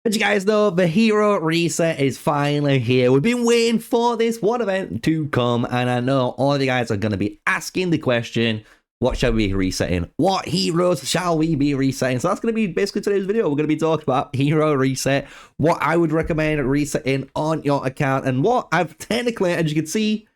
As you guys know, the hero reset is finally here. We've been waiting for this one event to come, and I know all of you guys are going to be asking the question, what shall we be resetting? What heroes shall we be resetting? So that's going to be basically today's video. We're going to be talking about hero reset, what I would recommend resetting on your account, and what I've technically, as you can see,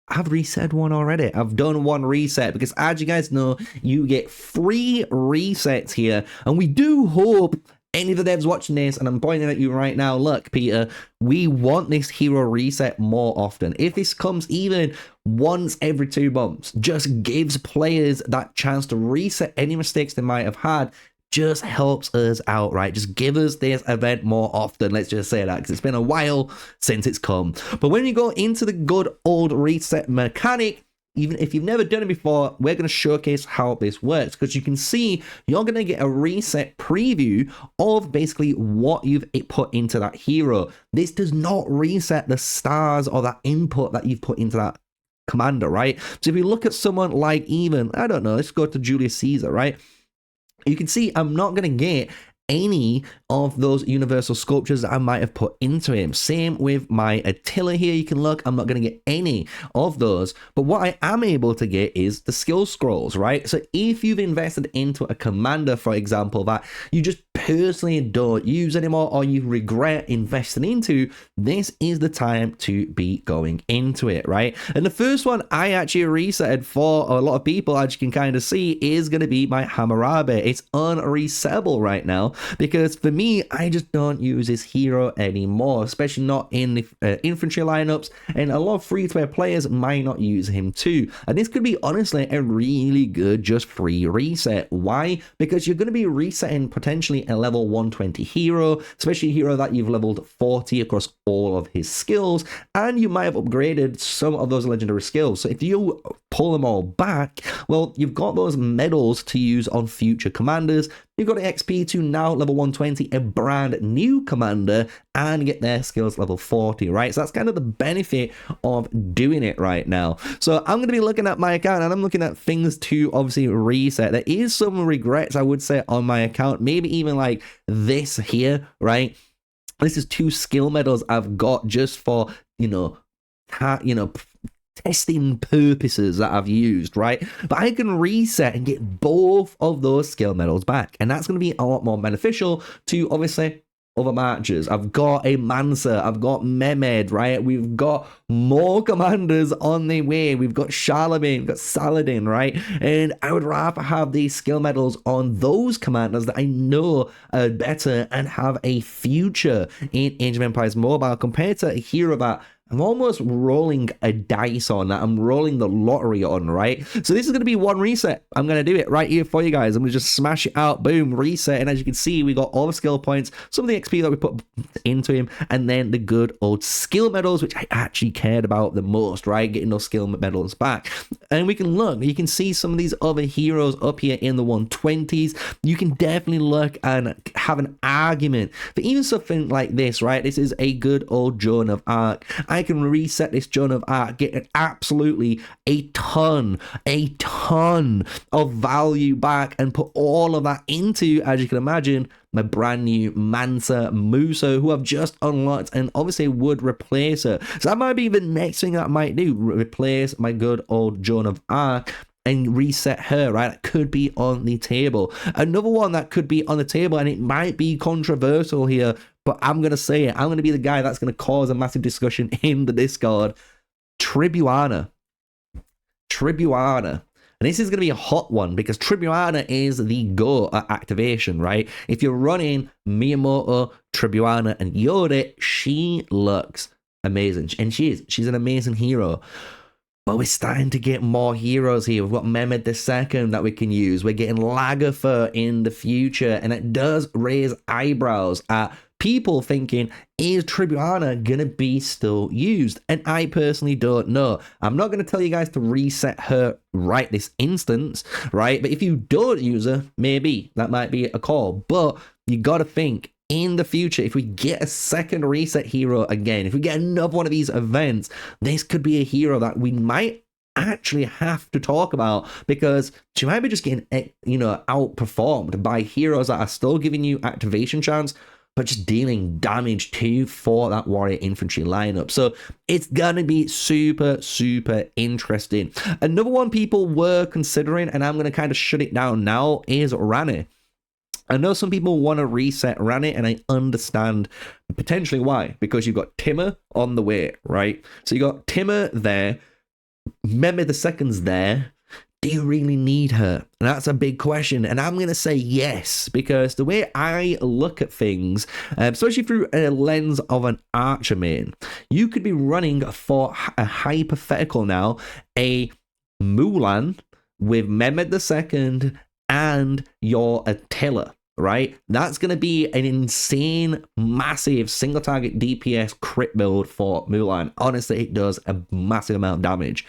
I've reset one already. I've done one reset because, as you guys know, you get free resets here, and we do hope any of the devs watching this, and I'm pointing at you right now, look, Peter, we want this hero reset more often. If this comes even once every 2 months, just gives players that chance to reset any mistakes they might have had, just helps us out, right? Just give us this event more often. Let's just say that, because it's been a while since it's come. But when you go into the good old reset mechanic, even if you've never done it before, we're going to showcase how this works, because you can see you're going to get a reset preview of basically what you've put into that hero. This does not reset the stars or that input that you've put into that commander, right? So if you look at someone like even, I don't know, let's go to Julius Caesar, right? You can see I'm not going to get any of those universal sculptures that I might have put into him. Same with my Attila here. You can look, I'm not going to get any of those, but what I am able to get is the skill scrolls, right? So if you've invested into a commander, for example, that you just personally don't use anymore, or you regret investing into, this is the time to be going into it, right? And the first one I actually resetted for a lot of people, as you can kind of see, is going to be my Hammurabi. It's unresettable right now, because for me, I just don't use this hero anymore, especially not in the infantry lineups, and a lot of free-to-play players might not use him too. And this could be honestly a really good just free reset. Why? Because you're going to be resetting potentially a level 120 hero, especially a hero that you've leveled 40 across all of his skills, and you might have upgraded some of those legendary skills. So if you pull them all back, well, you've got those medals to use on future commanders. You've got the XP to now level 120 a brand new commander and get their skills level 40, right? So that's kind of the benefit of doing it right now. So I'm going to be looking at my account, and I'm looking at things to obviously reset. There is some regrets, I would say, on my account, maybe even like this here, right? This is 2 skill medals I've got just for, testing purposes that I've used, right? But I can reset and get both of those skill medals back, and that's going to be a lot more beneficial to obviously other matches. I've got a Mansa, I've got Mehmed, right? We've got more commanders on the way. We've got Charlemagne, we've got Saladin, right? And I would rather have these skill medals on those commanders that I know are better and have a future in Age of Empires Mobile, compared to a hero that I'm almost rolling a dice on, that I'm rolling the lottery on, right? So this is going to be one reset. I'm going to do it right here for you guys. I'm going to just smash it out, boom, reset. And as you can see, we got all the skill points, some of the XP that we put into him, and then the good old skill medals, which I actually cared about the most, right? Getting those skill medals back. And we can look, you can see some of these other heroes up here in the 120s. You can definitely look and have an argument for even something like this, right? This is a good old Joan of Arc. I can reset this Joan of Arc, get absolutely a ton of value back, and put all of that into, as you can imagine, my brand new Mansa Musa, who I've just unlocked, and obviously would replace her. So that might be the next thing that I might do, replace my good old Joan of Arc and reset her, right? That could be on the table. Another one that could be on the table, and it might be controversial here, but I'm going to say it. I'm going to be the guy that's going to cause a massive discussion in the Discord. Tribuana. And this is going to be a hot one, because Tribuana is the go at activation, right? If you're running Miyamoto, Tribuana, and Yode, she looks amazing. And she's an amazing hero. But we're starting to get more heroes here. We've got Mehmed II that we can use. We're getting Lagerfur in the future. And it does raise eyebrows at people thinking, is Tribuana going to be still used? And I personally don't know. I'm not going to tell you guys to reset her right this instance, right? But if you don't use her, maybe that might be a call. But you got to think, in the future, if we get a second reset hero again, if we get another one of these events, this could be a hero that we might actually have to talk about, because she might be just getting, outperformed by heroes that are still giving you activation chance, but just dealing damage too for that warrior infantry lineup. So it's gonna be super, super interesting. Another one people were considering, and I'm gonna kind of shut it down now, is Rani. I know some people want to reset Rani, and I understand potentially why, because you've got Timur on the way, right? So you got Timur there, Mehmed II's there. Do you really need her? And that's a big question. And I'm going to say yes, because the way I look at things, especially through a lens of an archer main, you could be running for a hypothetical now, a Mulan with Mehmed II and your Attila, right? That's going to be an insane, massive single target DPS crit build for Mulan. Honestly, it does a massive amount of damage.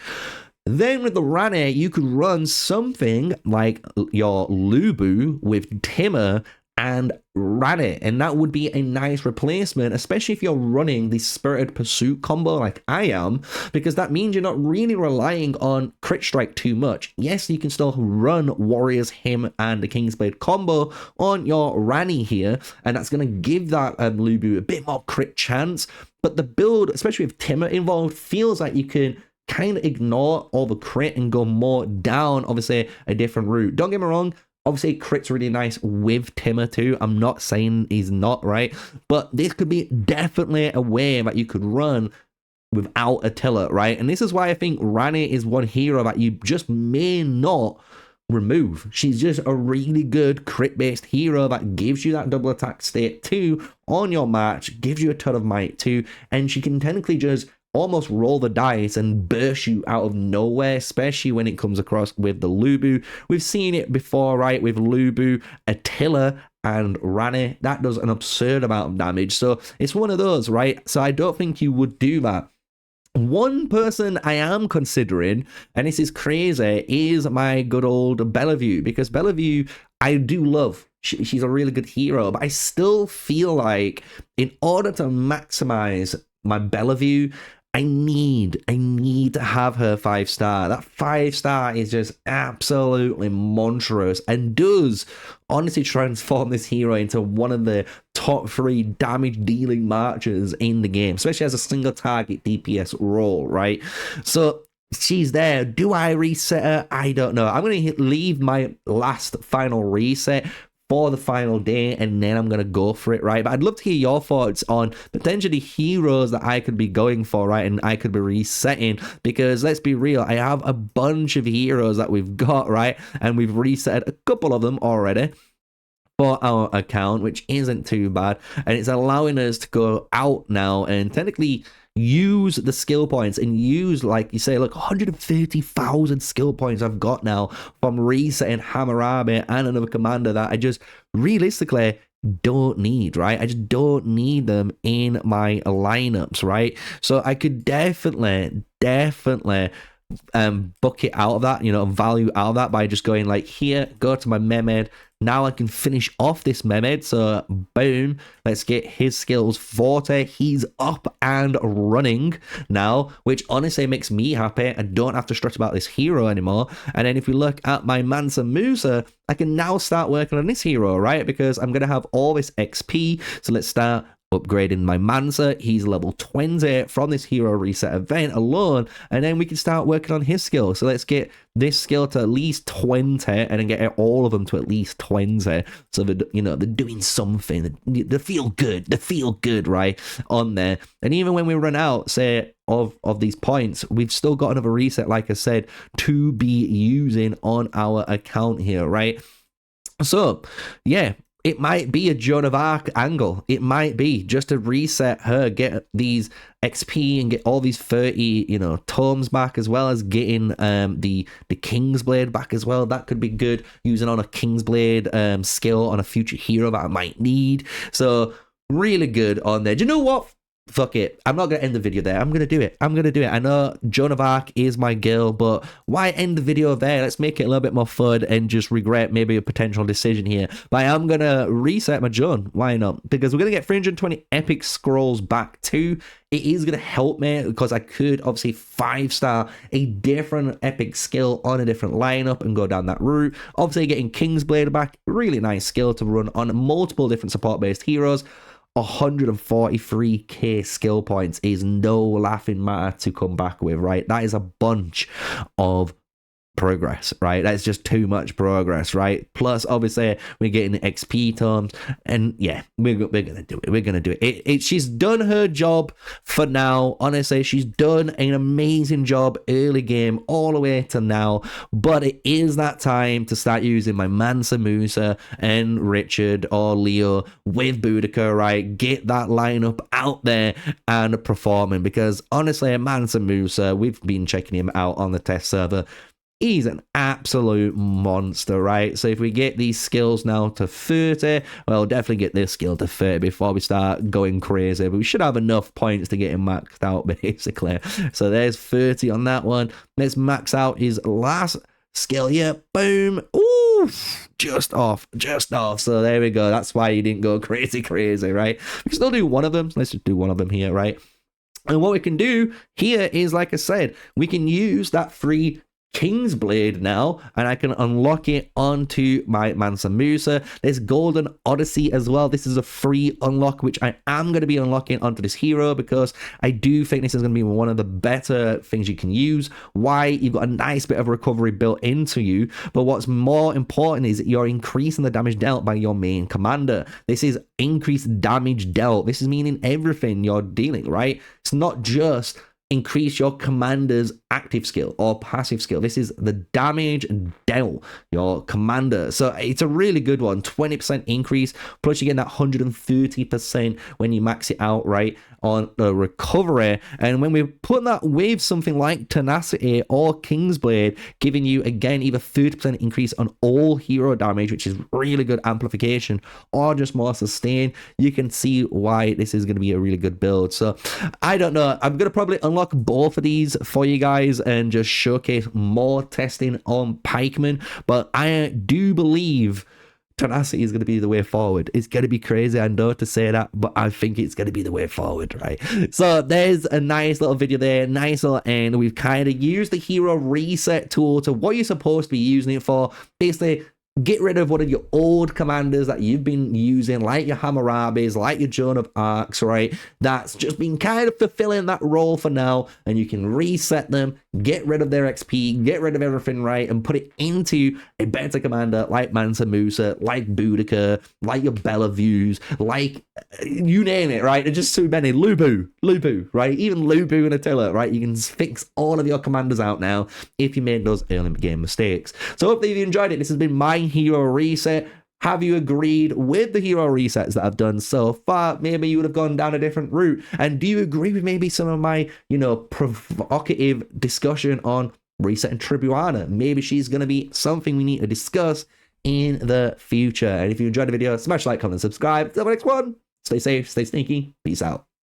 Then with the Rani, you could run something like your Lubu with Timur and Rani, and that would be a nice replacement, especially if you're running the Spirited Pursuit combo like I am, because that means you're not really relying on crit strike too much. Yes, you can still run Warriors, him, and the Kingsblade combo on your Rani here, and that's going to give that Lubu a bit more crit chance, but the build, especially with Timur involved, feels like you can kind of ignore all the crit and go more down, obviously, a different route. Don't get me wrong, obviously, crit's really nice with Timur too. I'm not saying he's not, right? But this could be definitely a way that you could run without Attila, right? And this is why I think Rani is one hero that you just may not remove. She's just a really good crit-based hero that gives you that double attack state too on your match, gives you a ton of might too, and she can technically just almost roll the dice and burst you out of nowhere, especially when it comes across with the Lubu. We've seen it before, right? With Lubu, Attila, and Rani. That does an absurd amount of damage. So it's one of those, right? So I don't think you would do that. One person I am considering, and this is crazy, is my good old Bellevue, because Bellevue I do love. She's a really good hero, but I still feel like in order to maximize my Bellevue, I need to have her 5-star. That 5-star is just absolutely monstrous and does honestly transform this hero into one of the top 3 damage dealing marchers in the game, especially as a single target DPS role, right? So she's there. Do I reset her? I don't know. I'm going to leave my last final reset for the final day, and then I'm going to go for it, right? But I'd love to hear your thoughts on potentially heroes that I could be going for, right? And I could be resetting, because let's be real, I have a bunch of heroes that we've got, right? And we've reset a couple of them already for our account, which isn't too bad. And it's allowing us to go out now and technically use the skill points and use, like you say, look, 130,000 skill points I've got now from resetting Hammurabi and another commander that I just realistically don't need, right? I just don't need them in my lineups, right? So I could definitely bucket out of that, you know, value out of that by just going like, here, go to my Mehmed. Now I can finish off this Mehmed. So boom, let's get his skills 40. He's up and running now, which honestly makes me happy. I don't have to stress about this hero anymore. And then if we look at my Mansa Musa, I can now start working on this hero, right? Because I'm going to have all this XP. So let's start upgrading my Mansa. He's level 20 from this hero reset event alone, and then we can start working on his skill. So let's get this skill to at least 20 and then get all of them to at least 20, so that, you know, they're doing something. They feel good, right, on there. And even when we run out, say, of these points, we've still got another reset, like I said, to be using on our account here, right? So yeah, it might be a Joan of Arc angle. It might be just to reset her, get these XP and get all these 30, you know, tomes back, as well as getting the Kingsblade back as well. That could be good, using on a Kingsblade skill on a future hero that I might need. So really good on there. Do you know what? Fuck it. I'm not going to end the video there. I'm going to do it. I know Joan of Arc is my girl, but why end the video there? Let's make it a little bit more fun and just regret maybe a potential decision here. But I am going to reset my Joan. Why not? Because we're going to get 320 epic scrolls back too. It is going to help me because I could obviously 5-star a different epic skill on a different lineup and go down that route. Obviously getting Kingsblade back, really nice skill to run on multiple different support-based heroes. 143k skill points is no laughing matter to come back with, right? That is a bunch of progress, right? That's just too much progress, right? Plus, obviously, we're getting XP terms, and yeah, we're gonna do it. We're gonna do it. She's done her job for now. Honestly, she's done an amazing job early game all the way to now. But it is that time to start using my Mansa Musa and Richard or Leo with Boudica, right? Get that lineup out there and performing, because honestly, Mansa Musa, we've been checking him out on the test server. He's an absolute monster, right? So if we get these skills now to 30, well, definitely get this skill to 30 before we start going crazy. But we should have enough points to get him maxed out, basically. So there's 30 on that one. Let's max out his last skill here. Boom. Ooh, just off. So there we go. That's why he didn't go crazy, right? We can still do one of them. Let's just do one of them here, right? And what we can do here is, like I said, we can use that free King's Blade now, and I can unlock it onto my Mansa Musa. There's Golden Odyssey as well. This is a free unlock, which I am going to be unlocking onto this hero, because I do think this is going to be one of the better things you can use. Why? You've got a nice bit of recovery built into you, but what's more important is that you're increasing the damage dealt by your main commander. This is increased damage dealt. This is meaning everything you're dealing, right? It's not just increase your commander's active skill or passive skill. This is the damage dealt your commander. So it's a really good one. 20% increase, plus you get that 130% when you max it out, right, on the recovery. And when we put that with something like Tenacity or Kingsblade, giving you again either 30% increase on all hero damage, which is really good amplification, or just more sustain, you can see why this is going to be a really good build. So I don't know, I'm going to probably unlock both of these for you guys and just showcase more testing on pikemen, but I do believe Tenacity is going to be the way forward. It's going to be crazy, I know to say that, but I think it's going to be the way forward, right? So there's a nice little video there, nice little end. We've kind of used the hero reset tool to what you're supposed to be using it for. Basically, get rid of one of your old commanders that you've been using, like your Hammurabis, like your Joan of Arcs, right? That's just been kind of fulfilling that role for now, and you can reset them, get rid of their XP, get rid of everything, right, and put it into a better commander like Mansa Musa, like Boudica, like your Bellaviews, like you name it, right? There's just too many. Lubu, right? Even Lubu and Attila, right? You can fix all of your commanders out now if you made those early game mistakes. So hopefully you enjoyed it. This has been my hero reset. Have you agreed with the hero resets that I've done so far? Maybe you would have gone down a different route. And do you agree with maybe some of my, provocative discussion on resetting Tribuana? Maybe she's going to be something we need to discuss in the future. And if you enjoyed the video, smash like, comment, and subscribe. Till the next one, stay safe, stay sneaky. Peace out.